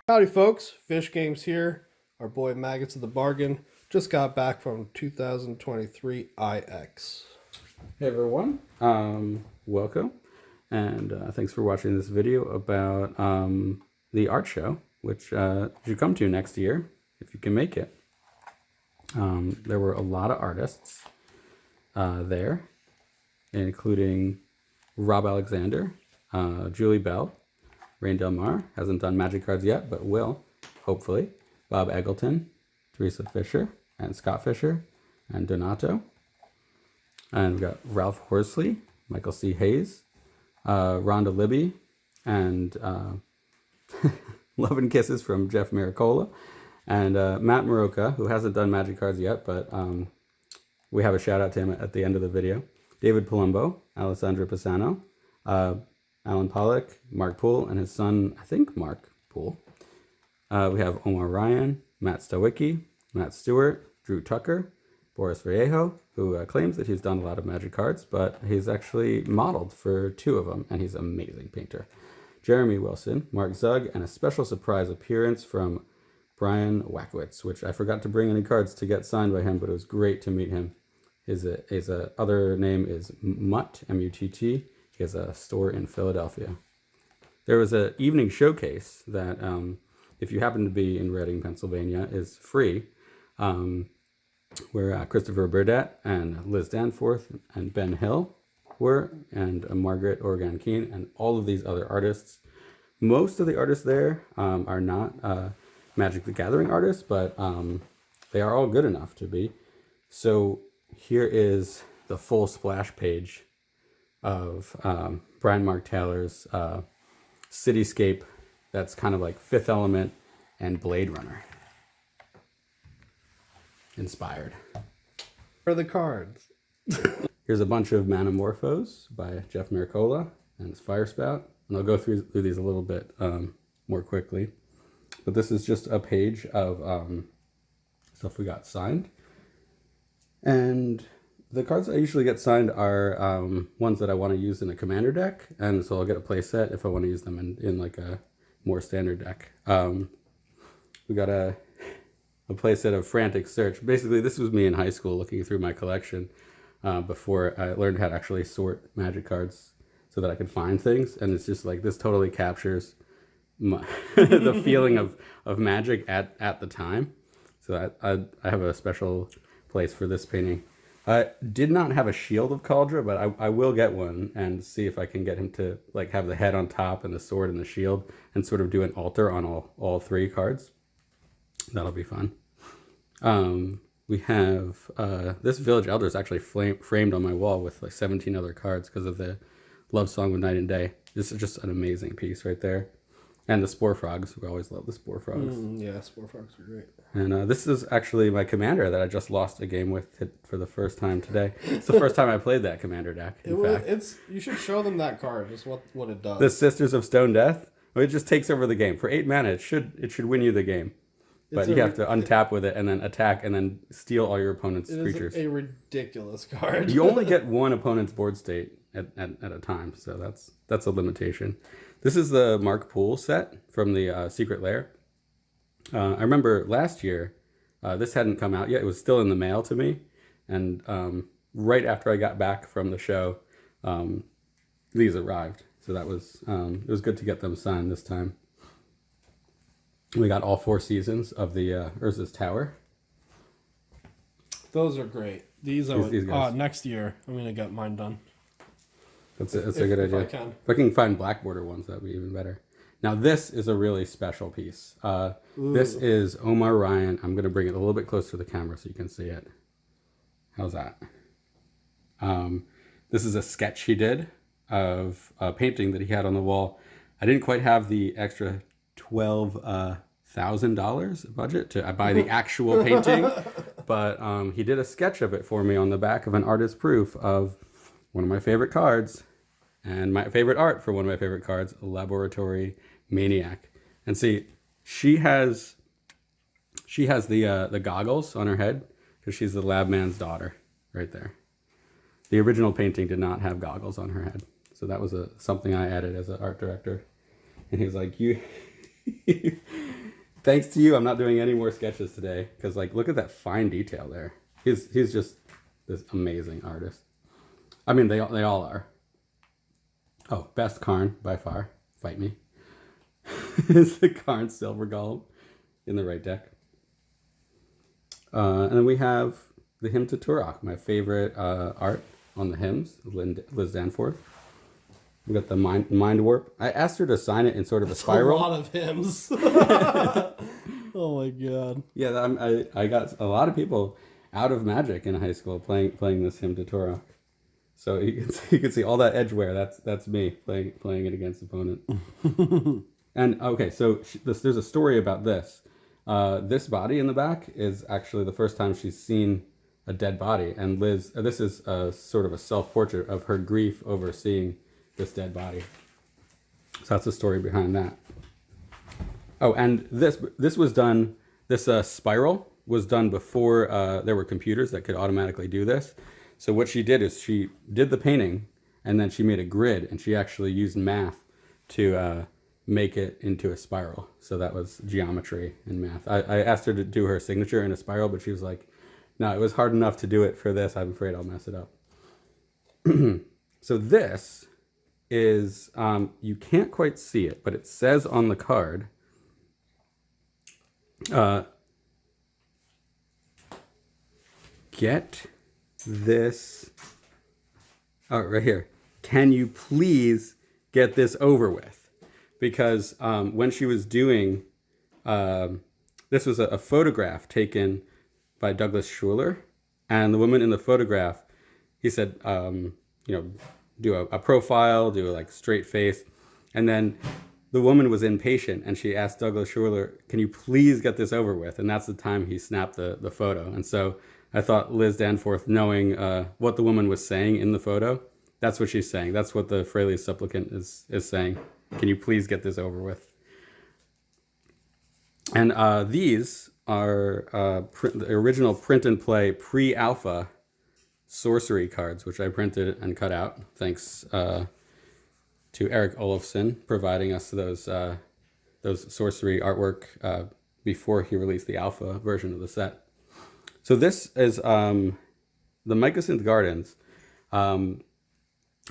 Howdy folks, Fish Games here. Our boy Maggots of the Bargain just got back from 2023 IX. Hey everyone, welcome, and thanks for watching this video about the art show, which you come to next year, if you can make it. There were a lot of artists there, including Rob Alexander, Julie Bell, Rain Del Mar, hasn't done magic cards yet, but will, hopefully, Bob Eggleton, Teresa Fisher, and Scott Fisher, and Donato. And we've got Ralph Horsley, Michael C. Hayes, Rhonda Libby, and Love and Kisses from Jeff Maricola, and Matt Maroka, who hasn't done magic cards yet, but we have a shout out to him at the end of the video. David Palumbo, Alessandra Pisano, Alan Pollock, Mark Poole, and his son, I think Mark Poole. We have Omar Ryan, Matt Stowicki, Matt Stewart, Drew Tucker, Boris Vallejo, who claims that he's done a lot of magic cards, but he's actually modeled for 2 of them, and he's an amazing painter. Jeremy Wilson, Mark Zug, and a special surprise appearance from Brian Wackowitz, which I forgot to bring any cards to get signed by him, but it was great to meet him. His other name is Mutt, M-U-T-T. He has a store in Philadelphia. There was an evening showcase that, if you happen to be in Reading, Pennsylvania, is free, where Christopher Burdett and Liz Danforth and Ben Hill were, and Margaret Organ Keene, and all of these other artists. Most of the artists there are not Magic the Gathering artists, but they are all good enough to be. So here is the full splash page of Brian Mark Taylor's cityscape that's kind of like Fifth Element and Blade Runner inspired. For the cards. Here's a bunch of Manamorphos by Jeff Maricola and his Fire Spout, and I'll go through these a little bit more quickly. But this is just a page of stuff we got signed. And the cards I usually get signed are ones that I want to use in a commander deck, and so I'll get a play set if I want to use them in like a more standard deck. We got a play set of Frantic Search. Basically, this was me in high school looking through my collection before I learned how to actually sort magic cards so that I could find things, and it's just like this totally captures the feeling of magic at the time. So I have a special place for this painting. I did not have a Shield of Kaldra, but I will get one and see if I can get him to like have the head on top and the sword and the shield and sort of do an altar on all 3 cards. That'll be fun. We have this Village Elder is actually framed on my wall with like 17 other cards because of the Love Song with Night and Day. This is just an amazing piece right there. And the Spore Frogs. We always love the Spore Frogs. Yeah, Spore Frogs are great. And this is actually my commander that I just lost a game with for the first time today. It's the first time I played that commander deck, in fact. You should show them that card, just what it does. The Sisters of Stone Death. It just takes over the game. For 8 mana, it should win you the game. But you have to untap with it and then attack and then steal all your opponent's creatures. It is a ridiculous card. You only get one opponent's board state at a time, so that's a limitation. This is the Mark Poole set from the Secret Lair. I remember last year, this hadn't come out yet. It was still in the mail to me. And right after I got back from the show, these arrived. So that was it was good to get them signed this time. We got all 4 seasons of the Urza's Tower. Those are great. These guys. Next year, I'm going to get mine done. That's a good idea. If I can find black border ones, that'd be even better. Now this is a really special piece. This is Omar Ryan. I'm going to bring it a little bit closer to the camera so you can see it. How's that? This is a sketch he did of a painting that he had on the wall. I didn't quite have the extra $12,000 budget to buy the actual painting, but he did a sketch of it for me on the back of an artist proof of one of my favorite cards and my favorite art for one of my favorite cards, Laboratory Maniac. And see, she has the goggles on her head because she's the lab man's daughter right there. The original painting did not have goggles on her head. So that was something I added as an art director. And he was like, you thanks to you, I'm not doing any more sketches today because, like, look at that fine detail there. He's just this amazing artist. I mean, they all are. Oh, best Karn by far. Fight me. Is the Karn Silver Golem in the right deck. And then we have the Hymn to Turok, my favorite art on the hymns, Liz Danforth. We got the mind warp. I asked her to sign it in sort of a spiral. A lot of hymns. Oh my god. Yeah, I got a lot of people out of Magic in high school playing this Hymn to Turok. So you can see all that edge wear. That's me playing it against opponent. And okay, so there's a story about this. This body in the back is actually the first time she's seen a dead body, and Liz. This is sort of a self-portrait of her grief over seeing this dead body. So that's the story behind that. Oh, and this was done. This spiral was done before there were computers that could automatically do this. So what she did is she did the painting, and then she made a grid, and she actually used math to make it into a spiral. So that was geometry and math. I asked her to do her signature in a spiral, but she was like, no, it was hard enough to do it for this. I'm afraid I'll mess it up. So this is, you can't quite see it, but it says on the card, get this, oh, right here. Can you please get this over with? Because when she was doing, this was a photograph taken by Douglas Schuler, and the woman in the photograph, he said, do a profile, do a like straight face, and then the woman was impatient, and she asked Douglas Schuler, can you please get this over with? And that's the time he snapped the photo. And so I thought Liz Danforth, knowing what the woman was saying in the photo, that's what she's saying. That's what the Fraley supplicant is saying. Can you please get this over with? And these are the original print and play pre-alpha sorcery cards, which I printed and cut out. Thanks to Eric Olofsson providing us those sorcery artwork before he released the alpha version of the set. So this is the Mycosynth Gardens.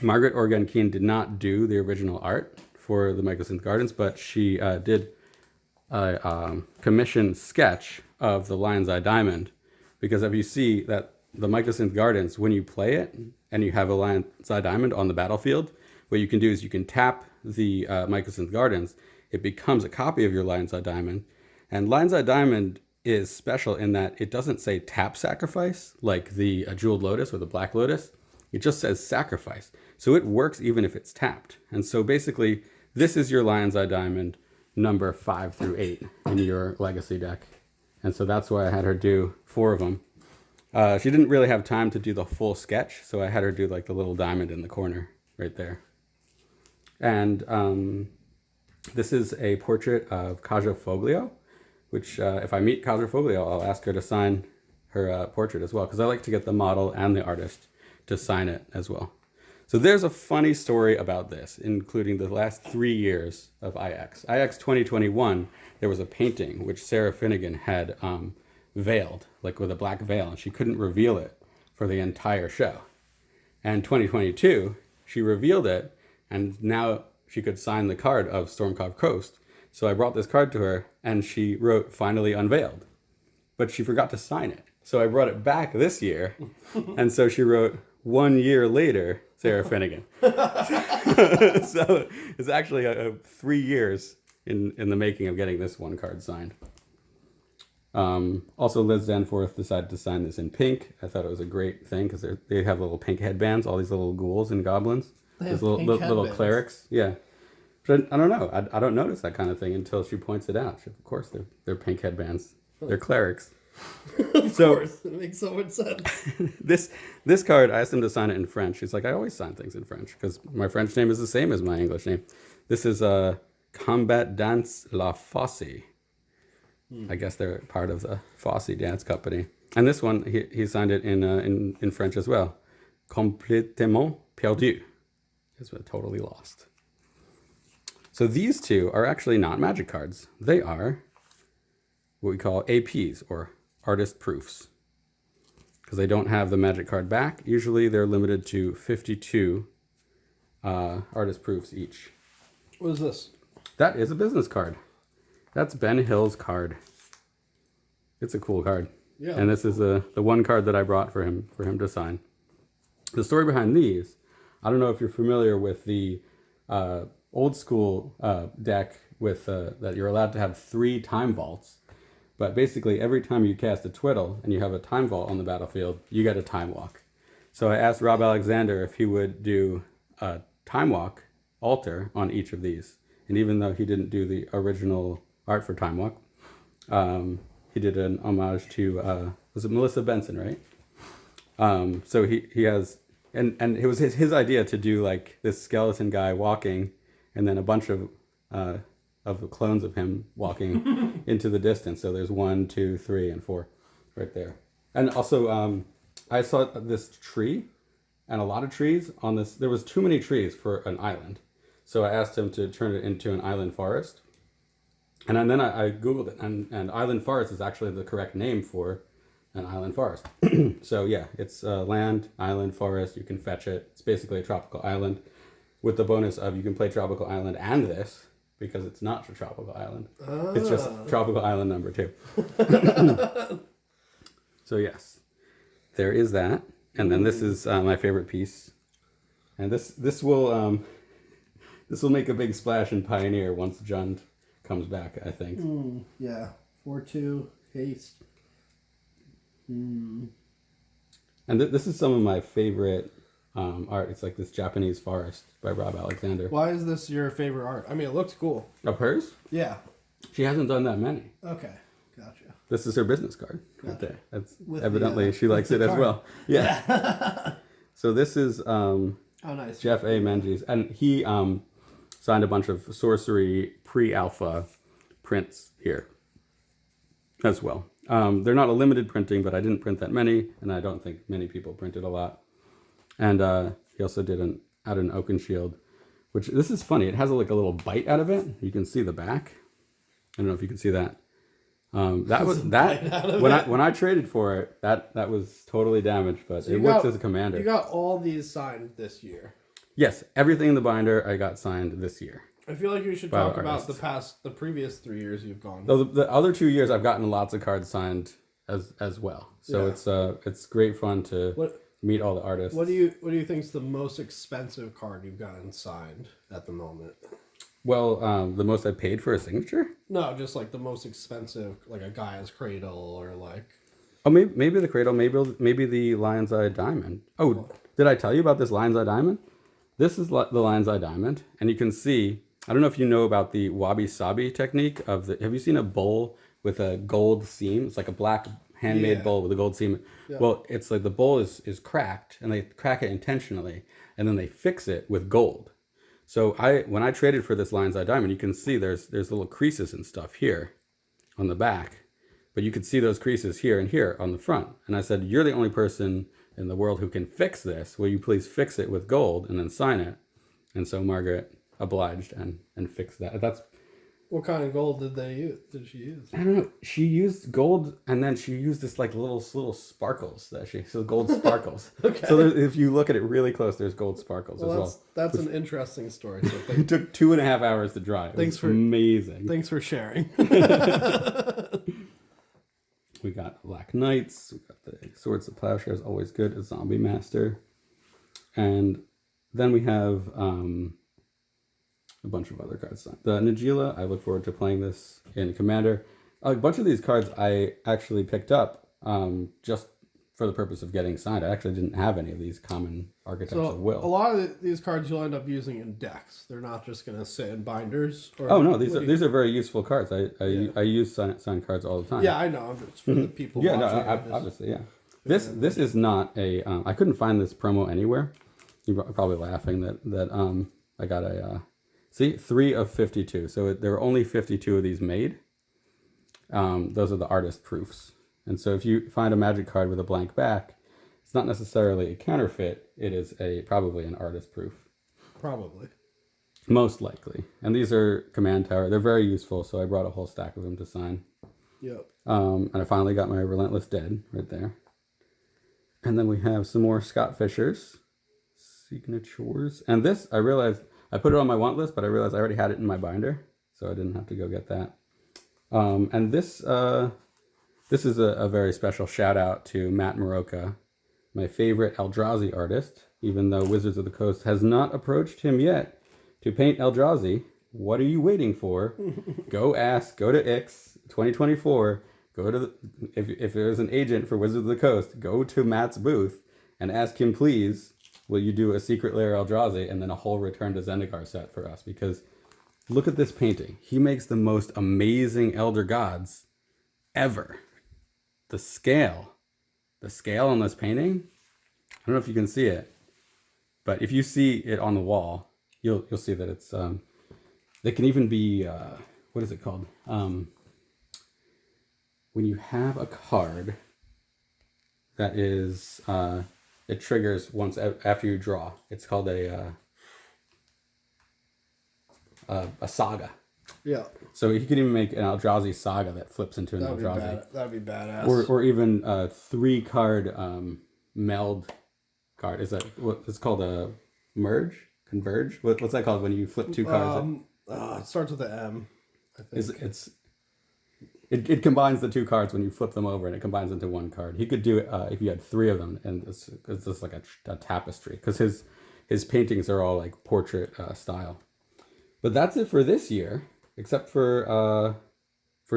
Margaret Organ-Keane did not do the original art for the Mycosynth Gardens, but she did a commissioned sketch of the Lion's Eye Diamond, because if you see that the Mycosynth Gardens, when you play it and you have a Lion's Eye Diamond on the battlefield, what you can do is you can tap the Mycosynth Gardens. It becomes a copy of your Lion's Eye Diamond, and Lion's Eye Diamond is special in that it doesn't say tap sacrifice like the Jeweled Lotus or the Black Lotus. It just says sacrifice. So it works even if it's tapped. And so basically, this is your Lion's Eye Diamond number 5 through 8 in your Legacy deck. And so that's why I had her do 4 of them. She didn't really have time to do the full sketch, so I had her do like the little diamond in the corner right there. And this is a portrait of Kaja Foglio, which if I meet Kaja Foglio, I'll ask her to sign her portrait as well, because I like to get the model and the artist to sign it as well. So there's a funny story about this, including the last 3 years of IX. IX 2021, there was a painting which Sarah Finnegan had veiled, like with a black veil, and she couldn't reveal it for the entire show. And 2022, she revealed it, and now she could sign the card of Stormcove Coast. So I brought this card to her, and she wrote, "Finally unveiled." But she forgot to sign it. So I brought it back this year, and so she wrote, "1 year later, Sarah Finnegan." So it's actually 3 years in the making of getting this one card signed. Also, Liz Danforth decided to sign this in pink. I thought it was a great thing because they have little pink headbands, all these little ghouls and goblins. These little clerics. Yeah. But I don't know. I don't notice that kind of thing until she points it out. Of course, they're pink headbands. They're clerics. Of course, it makes so much sense. This card, I asked him to sign it in French. He's like, I always sign things in French because my French name is the same as my English name. This is Combat Dance La Fosse. I guess they're part of the Fosse Dance Company. And this one, he signed it in French as well. Complètement perdu. It's totally lost. So these two are actually not magic cards. They are what we call APs, or artist proofs, because they don't have the magic card back. Usually they're limited to 52 artist proofs each. What is this? That is a business card. That's Ben Hill's card. It's a cool card. Yeah. And this is the one card that I brought for him to sign. The story behind these, I don't know if you're familiar with the old school deck with that you're allowed to have 3 time vaults. But basically, every time you cast a twiddle and you have a time vault on the battlefield, you get a time walk. So I asked Rob Alexander if he would do a time walk altar on each of these. And even though he didn't do the original art for time walk, he did an homage to, was it Melissa Benson, right? So he has, and it was his idea to do like this skeleton guy walking and then a bunch of clones of him walking into the distance. So there's 1, 2, 3, and 4 right there. And also, I saw this tree and a lot of trees on this. There was too many trees for an island. So I asked him to turn it into an island forest. And then I Googled it, and island forest is actually the correct name for an island forest. So yeah, it's land, island, forest. You can fetch it. It's basically a tropical island with the bonus of you can play tropical island and this, because it's not a tropical island. It's just tropical island number 2. So yes, there is that. And then this is my favorite piece. And this will make a big splash in Pioneer once Jund comes back, I think. Yeah. 4/2 haste. And this is some of my favorite art. It's like this Japanese forest by Rob Alexander. Why is this your favorite art? I mean, it looks cool. Of hers? Yeah. She hasn't done that many. Okay. Gotcha. This is her business card right there. That's With evidently she likes it as well. Yeah. So this is nice. Jeff A. Menges, and he signed a bunch of sorcery pre-alpha prints here as well. They're not a limited printing, but I didn't print that many, and I don't think many people printed a lot. And he also did add an Oaken Shield, which this is funny. It has like a little bite out of it. You can see the back. I don't know if you can see that. That was that when I traded for it. That was totally damaged, but it works as a commander. You got all these signed this year. Yes, everything in the binder I got signed this year. I feel like you should talk about the previous 3 years you've gone. So the other 2 years I've gotten lots of cards signed as well. So it's great fun to meet all the artists. What do you think is the most expensive card you've gotten signed at the moment? Well, the most I paid for a signature? No, just like the most expensive, like a Gaia's Cradle or like. Oh, maybe the Cradle, maybe the Lion's Eye Diamond. Oh, did I tell you about this Lion's Eye Diamond? This is the Lion's Eye Diamond, and you can see. I don't know if you know about the wabi-sabi technique of the. Have you seen a bowl with a gold seam? It's like a black handmade bowl with a gold seam. Yeah. Well, it's like the bowl is cracked, and they crack it intentionally, and then they fix it with gold. So when I traded for this Lion's Eye Diamond, you can see there's little creases and stuff here on the back, but you could see those creases here and here on the front. And I said, you're the only person in the world who can fix this. Will you please fix it with gold and then sign it? And so Margaret obliged and fixed that. That's what kind of gold did she use? I don't know. She used gold, and then she used this like little sparkles so gold sparkles. Okay. So if you look at it really close, there's gold sparkles as well. That's an interesting story. So it took 2.5 hours to dry. It was amazing. Thanks for sharing. We got Black Knights. We got the Swords of Plowshares, always good. A Zombie Master, and then we have a bunch of other cards. The Nagila, I look forward to playing this in Commander. A bunch of these cards I actually picked up just for the purpose of getting signed. I actually didn't have any of these common archetypes of will. A lot of these cards you'll end up using in decks. They're not just going to sit in binders. Oh no, these are very useful cards. I use signed cards all the time. Yeah, I know. It's for the people. Yeah, no, obviously, yeah. This is not a. I couldn't find this promo anywhere. You're probably laughing that I got a. See, 3 of 52. So there are only 52 of these made. Those are the artist proofs. And so if you find a magic card with a blank back, it's not necessarily a counterfeit. It is probably an artist proof. Probably. Most likely. And these are Command Tower. They're very useful, so I brought a whole stack of them to sign. Yep. And I finally got my Relentless Dead right there. And then we have some more Scott Fisher's signatures. And this, I realized, I put it on my want list, but I realized I already had it in my binder, so I didn't have to go get that. And this is a very special shout out to Matt Moroka, my favorite Eldrazi artist, even though Wizards of the Coast has not approached him yet to paint Eldrazi. What are you waiting for? Go to Ix 2024. If there's an agent for Wizards of the Coast, go to Matt's booth and ask him, please, will you do a Secret Lair Eldrazi and then a whole Return to Zendikar set for us? Because look at this painting. He makes the most amazing Elder Gods ever. The scale on this painting, I don't know if you can see it, but if you see it on the wall, you'll see that it's it can even be what is it called? When you have a card that is it triggers once after you draw. It's called a saga. Yeah. So you could even make an Eldrazi saga that flips into an Eldrazi. That'd be badass. Or even a 3-card meld card. Is that what it's called? A merge? Converge? What's that called when you flip 2 cards? It starts with an M, I think. It combines the 2 cards when you flip them over, and it combines into 1 card. He could do it if you had 3 of them, and it's just like a tapestry, because his paintings are all like portrait style. But that's it for this year, except for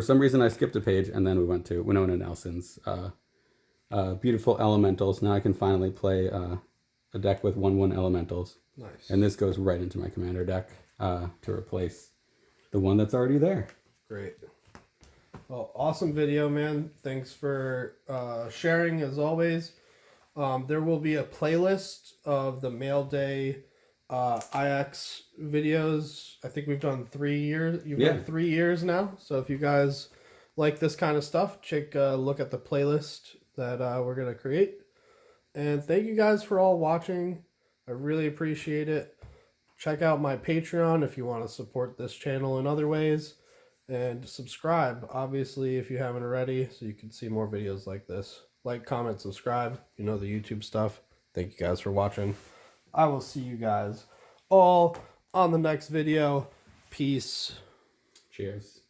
some reason I skipped a page, and then we went to Winona Nelson's beautiful elementals. Now I can finally play a deck with 1/1 elementals. Nice. And this goes right into my commander deck to replace the one that's already there. Great. Well, awesome video, man. Thanks for sharing as always. There will be a playlist of the Mail Day IX videos. I think we've done 3 years. You've done 3 years now. So if you guys like this kind of stuff, take a look at the playlist that we're going to create. And thank you guys for all watching. I really appreciate it. Check out my Patreon if you want to support this channel in other ways. And subscribe, obviously, if you haven't already, so you can see more videos like this. Like, comment, subscribe. You know the YouTube stuff. Thank you guys for watching. I will see you guys all on the next video. Peace. Cheers.